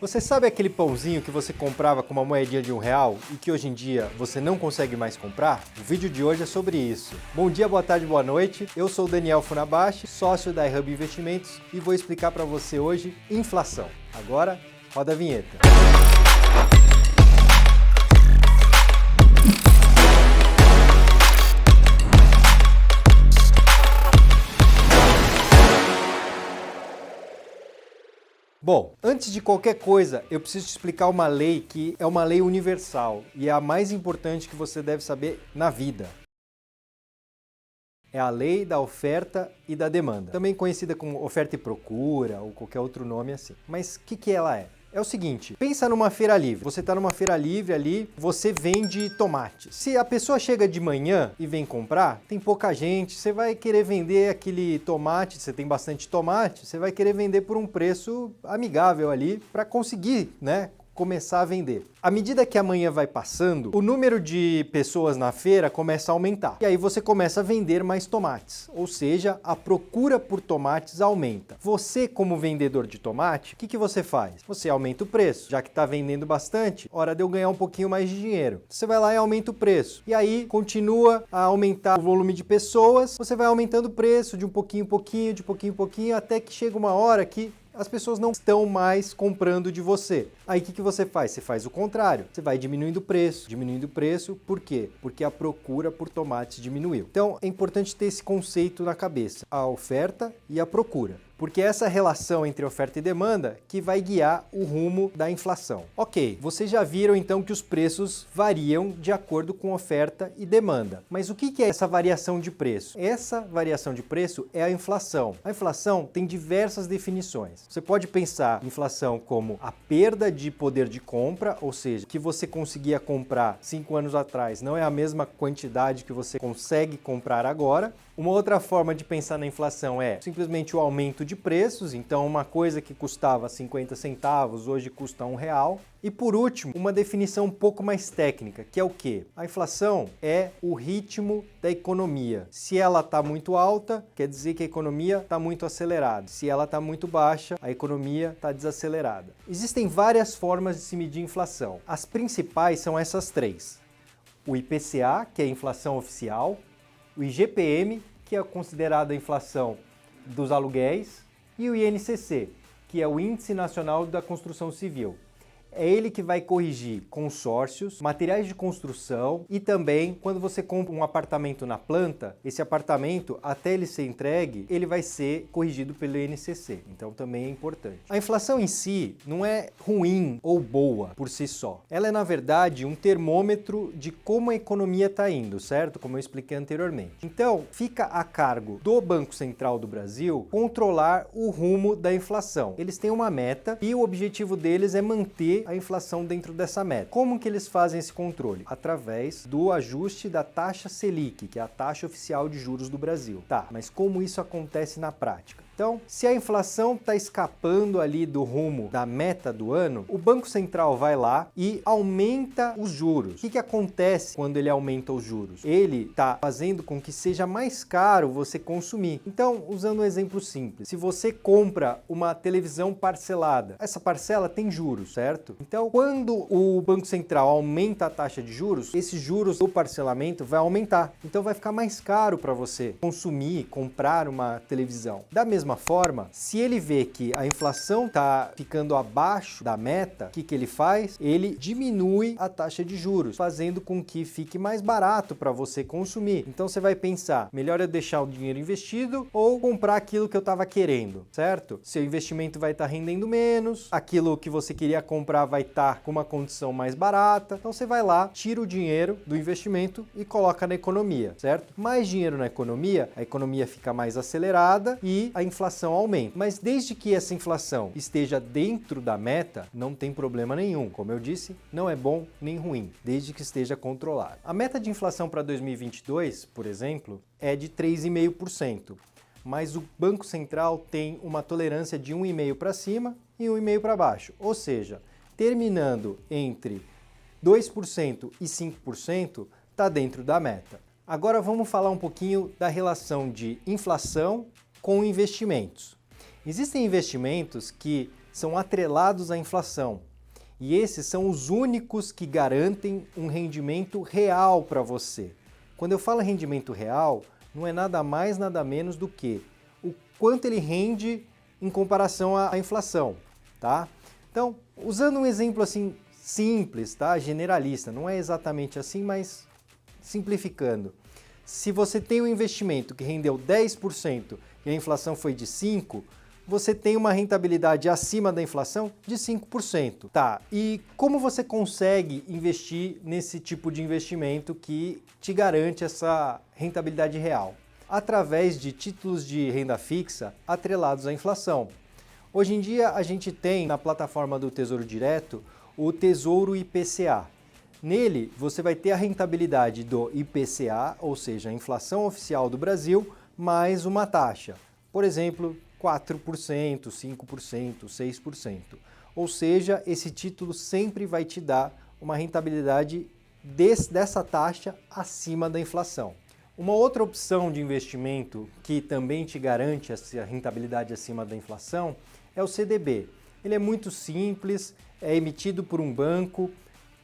Você sabe aquele pãozinho que você comprava com uma moedinha de R$1 e que hoje em dia você não consegue mais comprar? O vídeo de hoje é sobre isso. Bom dia, boa tarde, boa noite. Eu sou o Daniel Funabashi, sócio da iHub Investimentos e vou explicar para você hoje inflação. Agora, roda a vinheta. Bom, antes de qualquer coisa, eu preciso te explicar uma lei que é uma lei universal e é a mais importante que você deve saber na vida. É a lei da oferta e da demanda, também conhecida como oferta e procura ou qualquer outro nome assim. Mas o que ela é? É o seguinte, pensa numa feira livre. Você está numa feira livre ali, você vende tomates. Se a pessoa chega de manhã e vem comprar, tem pouca gente, você vai querer vender aquele tomate, você tem bastante tomate, você vai querer vender por um preço amigável ali para conseguir, começar a vender. À medida que a manhã vai passando, o número de pessoas na feira começa a aumentar. E aí você começa a vender mais tomates. Ou seja, a procura por tomates aumenta. Você, como vendedor de tomate, o que você faz? Você aumenta o preço. Já que está vendendo bastante, hora de eu ganhar um pouquinho mais de dinheiro. Você vai lá e aumenta o preço. E aí continua a aumentar o volume de pessoas. Você vai aumentando o preço de pouquinho em pouquinho, até que chega uma hora que as pessoas não estão mais comprando de você. Aí o que você faz? Você faz o contrário. Você vai diminuindo o preço. Por quê? Porque a procura por tomates diminuiu. Então é importante ter esse conceito na cabeça. A oferta e a procura. Porque é essa relação entre oferta e demanda que vai guiar o rumo da inflação. Ok, vocês já viram então que os preços variam de acordo com oferta e demanda. Mas o que é essa variação de preço? Essa variação de preço é a inflação. A inflação tem diversas definições. Você pode pensar inflação como a perda de poder de compra, ou seja, que você conseguia comprar 5 anos atrás não é a mesma quantidade que você consegue comprar agora. Uma outra forma de pensar na inflação é simplesmente o aumento de preços, então uma coisa que custava 50 centavos hoje custa R$1. E por último, uma definição um pouco mais técnica, que é o quê? A inflação é o ritmo da economia. Se ela está muito alta, quer dizer que a economia está muito acelerada. Se ela está muito baixa, a economia está desacelerada. Existem várias formas de se medir inflação. As principais são essas três. O IPCA, que é a inflação oficial, o IGPM, que é considerado a inflação dos aluguéis, e o INCC, que é o Índice Nacional da Construção Civil. É ele que vai corrigir consórcios, materiais de construção e também quando você compra um apartamento na planta, esse apartamento, até ele ser entregue, ele vai ser corrigido pelo INCC. Então também é importante. A inflação em si não é ruim ou boa por si só. Ela é, na verdade, um termômetro de como a economia está indo, certo? Como eu expliquei anteriormente. Então, fica a cargo do Banco Central do Brasil controlar o rumo da inflação. Eles têm uma meta e o objetivo deles é manter a inflação dentro dessa meta. Como que eles fazem esse controle? Através do ajuste da taxa Selic, que é a taxa oficial de juros do Brasil. Tá, mas como isso acontece na prática? Então, se a inflação está escapando ali do rumo da meta do ano, o Banco Central vai lá e aumenta os juros. O que acontece quando ele aumenta os juros? Ele está fazendo com que seja mais caro você consumir. Então, usando um exemplo simples, se você compra uma televisão parcelada, essa parcela tem juros, certo? Então, quando o Banco Central aumenta a taxa de juros, esses juros do parcelamento vai aumentar. Então, vai ficar mais caro para você consumir, comprar uma televisão. Da mesma forma, se ele vê que a inflação está ficando abaixo da meta, o que ele faz? Ele diminui a taxa de juros, fazendo com que fique mais barato para você consumir. Então você vai pensar, melhor eu deixar o dinheiro investido ou comprar aquilo que eu estava querendo, certo? Seu investimento vai estar rendendo menos, aquilo que você queria comprar vai estar com uma condição mais barata. Então você vai lá, tira o dinheiro do investimento e coloca na economia, certo? Mais dinheiro na economia, a economia fica mais acelerada e a inflação aumenta. Mas desde que essa inflação esteja dentro da meta, não tem problema nenhum. Como eu disse, não é bom nem ruim, desde que esteja controlado. A meta de inflação para 2022, por exemplo, é de 3,5%. Mas o Banco Central tem uma tolerância de 1,5% para cima e 1,5% para baixo. Ou seja, terminando entre 2% e 5%, está dentro da meta. Agora vamos falar um pouquinho da relação de inflação com investimentos. Existem investimentos que são atrelados à inflação. E esses são os únicos que garantem um rendimento real para você. Quando eu falo rendimento real, não é nada mais, nada menos do que o quanto ele rende em comparação à inflação, tá? Então, usando um exemplo assim simples, tá? Generalista, não é exatamente assim, mas simplificando. Se você tem um investimento que rendeu 10% e a inflação foi de 5%, você tem uma rentabilidade acima da inflação de 5%. Tá, e como você consegue investir nesse tipo de investimento que te garante essa rentabilidade real? Através de títulos de renda fixa atrelados à inflação. Hoje em dia a gente tem na plataforma do Tesouro Direto o Tesouro IPCA. Nele você vai ter a rentabilidade do IPCA, ou seja, a inflação oficial do Brasil, mais uma taxa. Por exemplo, 4%, 5%, 6%. Ou seja, esse título sempre vai te dar uma rentabilidade dessa taxa acima da inflação. Uma outra opção de investimento que também te garante essa rentabilidade acima da inflação é o CDB. Ele é muito simples, é emitido por um banco,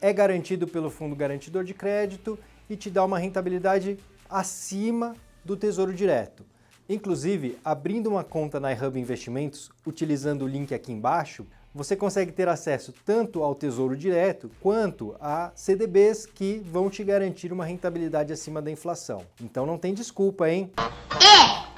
é garantido pelo Fundo Garantidor de Crédito e te dá uma rentabilidade acima do Tesouro Direto. Inclusive, abrindo uma conta na iHub Investimentos, utilizando o link aqui embaixo, você consegue ter acesso tanto ao Tesouro Direto quanto a CDBs que vão te garantir uma rentabilidade acima da inflação. Então não tem desculpa, hein?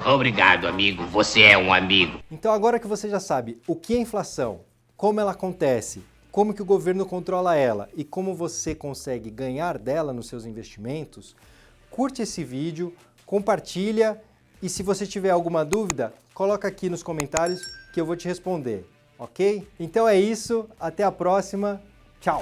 Obrigado, amigo. Você é um amigo. Então agora que você já sabe o que é inflação, como ela acontece, como que o governo controla ela e como você consegue ganhar dela nos seus investimentos, curte esse vídeo, compartilha e se você tiver alguma dúvida, coloca aqui nos comentários que eu vou te responder, ok? Então é isso, até a próxima, tchau!